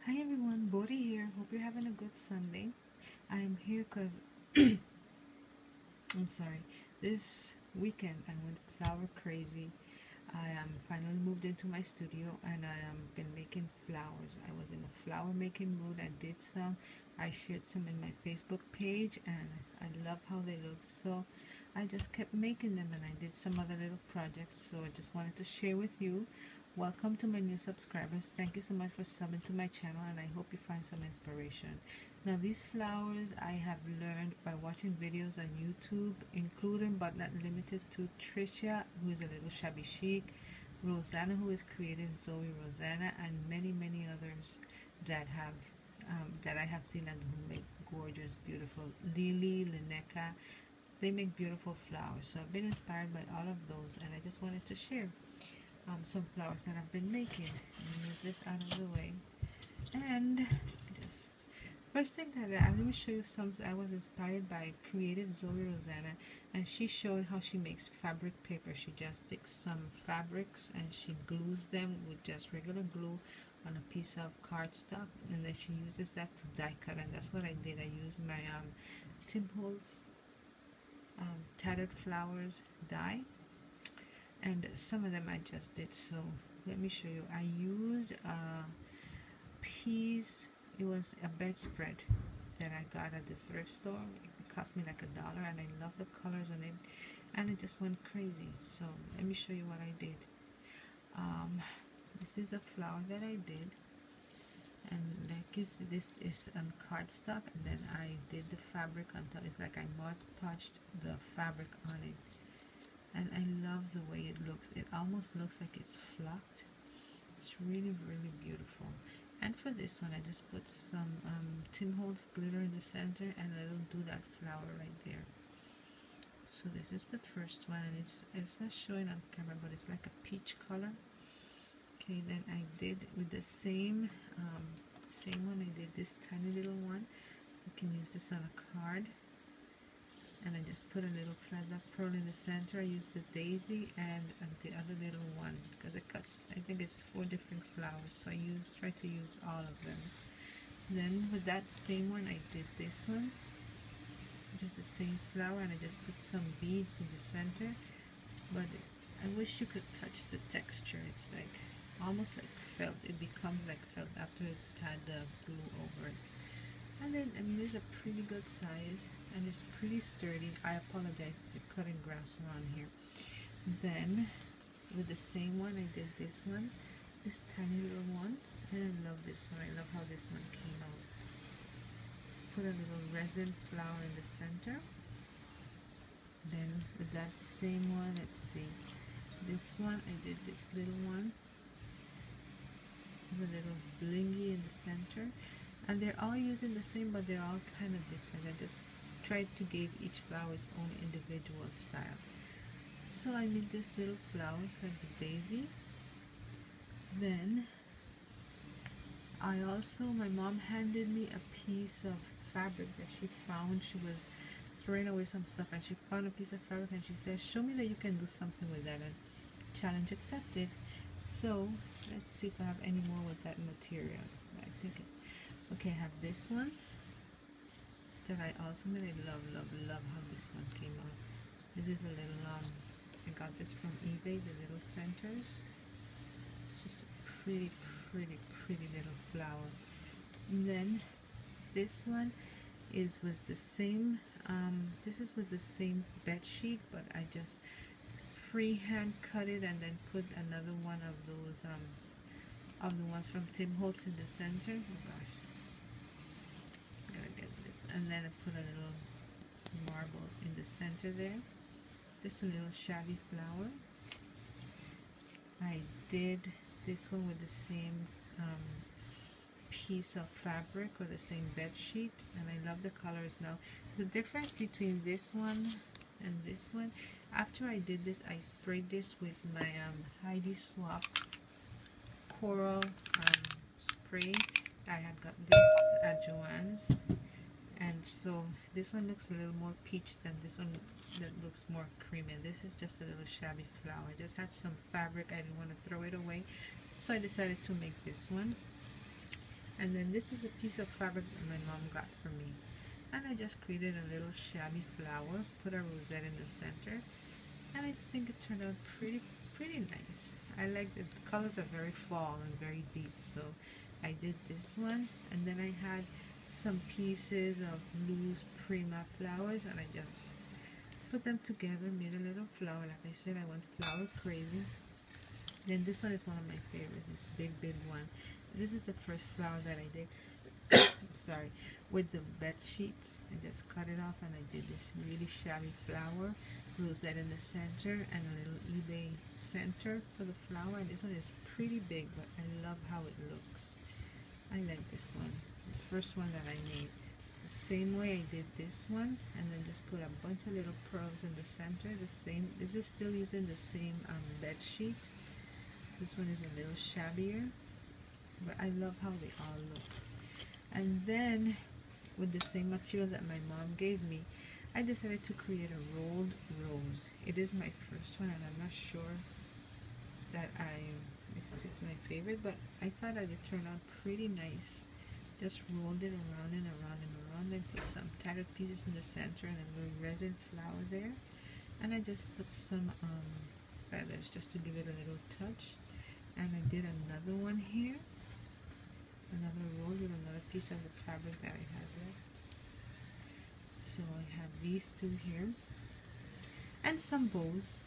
Hi everyone, Bodhi here. Hope you're having a good Sunday. I'm here because I'm sorry. This weekend I went flower crazy. I finally moved into my studio and I been making flowers. I was in a flower making mood. I did some. I shared some in my Facebook page and I love how they look. So I just kept making them and I did some other little projects. So I just wanted to share with you. Welcome to my new subscribers. Thank you so much for subbing to my channel and I hope you find some inspiration. Now these flowers I have learned by watching videos on YouTube, including but not limited to Trisha, who is a little shabby chic, Rosanna, who is creative Zoe Rosanna, and many others that I have seen and who make gorgeous, beautiful. Lily, Lineca, they make beautiful flowers. So I've been inspired by all of those, and I just wanted to share some flowers that I've been making. Move this out of the way, and just first thing that let me show you some. I was inspired by creative Zoe Rosanna, and she showed how she makes fabric paper. She just takes some fabrics and she glues them with just regular glue on a piece of cardstock, and then she uses that to die cut, and that's what I did. I used my Tim Holtz tattered flowers die, and some of them I just did. So let me show you. I used piece. It was a bedspread that I got at the thrift store. It cost me like $1, and I love the colors on it, and it just went crazy. So let me show you what I did. This is a flower that I did, and this is on cardstock, and then I did the fabric on top. It's like I Mod Podged the fabric on it, and I love the way it looks. It almost looks like it's flocked. It's really beautiful. And for this one I just put some Tim Holtz glitter in the center and a little doodad flower right there. So this is the first one, and it's not showing on camera, but it's like a peach color. Okay, then I did with the same one, I did this tiny little one. You can use this on a card, and I just put a little feather pearl in the center. I used the daisy and the other little one because it cuts, I think it's 4 different flowers, so I try to use all of them. Then with that same one I did this one, just the same flower, and I just put some beads in the center, but I wish you could touch the texture. It's like almost like felt. It becomes like felt after it's had the glue over it. And then, I mean, it's a pretty good size and it's pretty sturdy. I apologize for cutting grass around here. Then with the same one I did this one, this tiny little one, and I love this one. I love how this one came out. Put a little resin flower in the center. Then with that same one, let's see, this one I did this little one with a little blingy in the center, and they're all using the same, but they're all kind of different. I just tried to give each flower its own individual style. So I made this little flowers like the daisy. Then my mom handed me a piece of fabric that she found. She was throwing away some stuff and she found a piece of fabric and she said, show me that you can do something with that, and challenge accepted. So let's see if I have any more with that material. I think okay, I have this one that I also made. I love how this one came out. This is a little I got this from eBay, the little centers. It's just a pretty little flower. And then this one is with the same this is with the same bed sheet, but I just freehand cut it and then put another one of those of the ones from Tim Holtz in the center. Oh gosh, gotta get this. And then I put a little marble in the center there, just a little shabby flower. I did this one with the same piece of fabric or the same bed sheet, and I love the colors. Now the difference between this one and this one, after I did this I sprayed this with my Heidi Swapp coral spray. I had got this at Joann's, and so this one looks a little more peach than this one that looks more creamy. This is just a little shabby flower. I just had some fabric, I didn't want to throw it away, so I decided to make this one. And then this is the piece of fabric that my mom got for me. And I just created a little shabby flower, put a rosette in the center, and I think it turned out pretty nice. I like it. The colors are very fall and very deep, so I did this one. And then I had some pieces of loose Prima flowers, and I just put them together, made a little flower. Like I said, I went flower crazy. Then this one is one of my favorites, this big one. This is the first flower that I did. Sorry, with the bed sheets. I just cut it off and I did this really shabby flower, rosette in the center, and a little eBay center for the flower. And this one is pretty big, but I love how it looks. I like this one, the first one that I made. The same way I did this one, and then just put a bunch of little pearls in the center. The same. This is still using the same bed sheet. This one is a little shabbier, but I love how they all look. And then with the same material that my mom gave me, I decided to create a rolled rose. It is my first one, and I'm not sure that it's my favorite, but I thought that it turned out pretty nice. Just rolled it around and around and around, and put some tattered pieces in the center and a little resin flower there. And I just put some feathers just to give it a little touch. And I did another one here, another roll with another piece of the fabric that I had left. So I have these two here, and some bows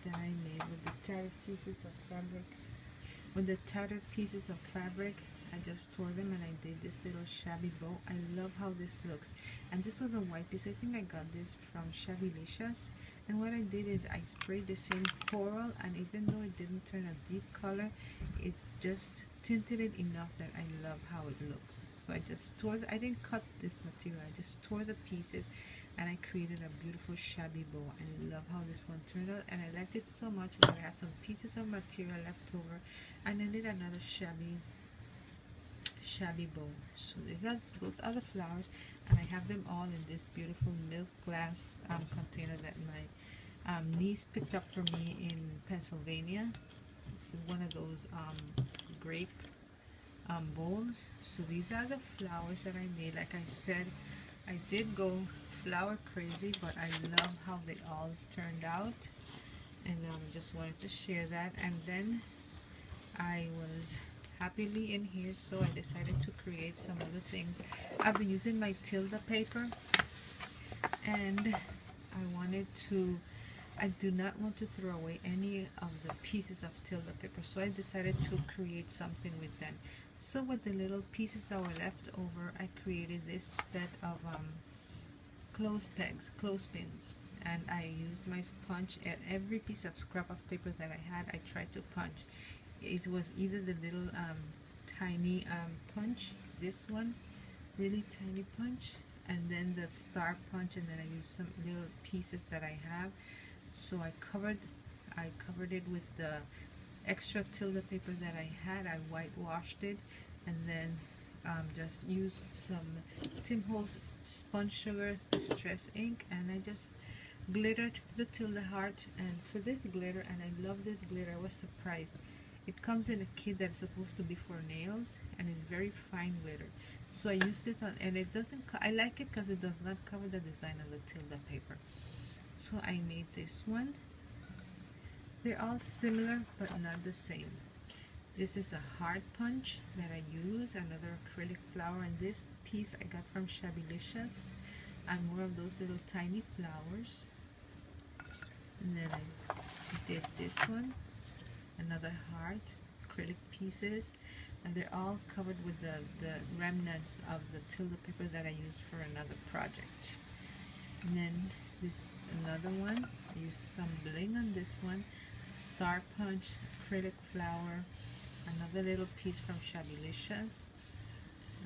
that I made with the tattered pieces of fabric. With the tattered pieces of fabric, I just tore them and I did this little shabby bow. I love how this looks. And this was a white piece. I think I got this from Shabbylicious. And what I did is I sprayed the same coral, and even though it didn't turn a deep color, it just tinted it enough that I love how it looks. So I just tore I didn't cut this material, I just tore the pieces, and I created a beautiful shabby bow. I love how this one turned out, and I liked it so much that I have some pieces of material left over, and I did another shabby bow. So those are the flowers, and I have them all in this beautiful milk glass container that my niece picked up for me in Pennsylvania. It's one of those grape bowls. So these are the flowers that I made. Like I said, I did go flower crazy, but I love how they all turned out, and just wanted to share that. And then I was happily in here, so I decided to create some other things. I've been using my Tilda paper, and I do not want to throw away any of the pieces of Tilda paper, so I decided to create something with them. So with the little pieces that were left over, I created this set of clothespins, and I used my punch at every piece of scrap of paper that I had. I tried to punch. It was either the little tiny punch, this one, really tiny punch, and then the star punch, and then I used some little pieces that I have. So I covered it with the extra Tilda paper that I had. I whitewashed it, and then just used some Tim Holtz sponge sugar distress ink, and I just glittered the Tilda heart. And for this glitter, and I love this glitter, I was surprised. It comes in a kit that's supposed to be for nails, and it's very fine glitter. So I used this on, and it doesn't. I like it because it does not cover the design of the Tilda paper. So I made this one. They're all similar but not the same. This is a heart punch that I use, another acrylic flower, and this piece I got from Shabbylicious, and more of those little tiny flowers. And then I did this one, another heart, acrylic pieces, and they're all covered with the remnants of the Tilda paper that I used for another project. And then this is another one. I used some bling on this one, star punch, acrylic flower, another little piece from Shabbylicious.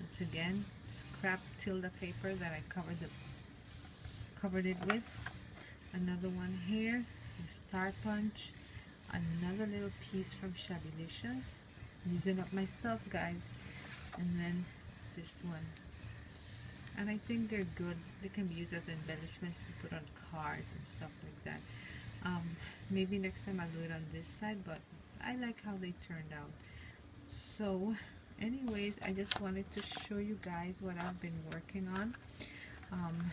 This again, scrap Tilda paper that I covered it with. Another one here, a star punch, another little piece from Shabbylicious. Using up my stuff, guys. And then this one. And I think they're good. They can be used as embellishments to put on cards and stuff like that. Maybe next time I'll do it on this side, but I like how they turned out. So anyways, I just wanted to show you guys what I've been working on. um,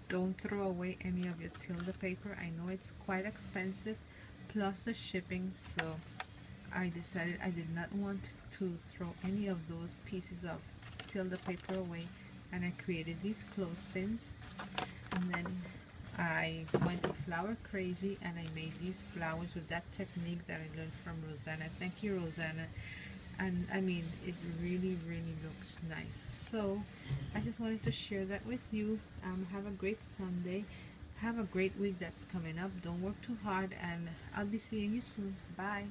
don't throw away any of your Tilda paper. I know it's quite expensive, plus the shipping, so I decided I did not want to throw any of those pieces of Tilda paper away, and I created these clothespins. And then I went to Flower Crazy and I made these flowers with that technique that I learned from Rosanna. Thank you, Rosanna. And I mean, it really looks nice. So I just wanted to share that with you. Have a great Sunday. Have a great week that's coming up. Don't work too hard, and I'll be seeing you soon. Bye.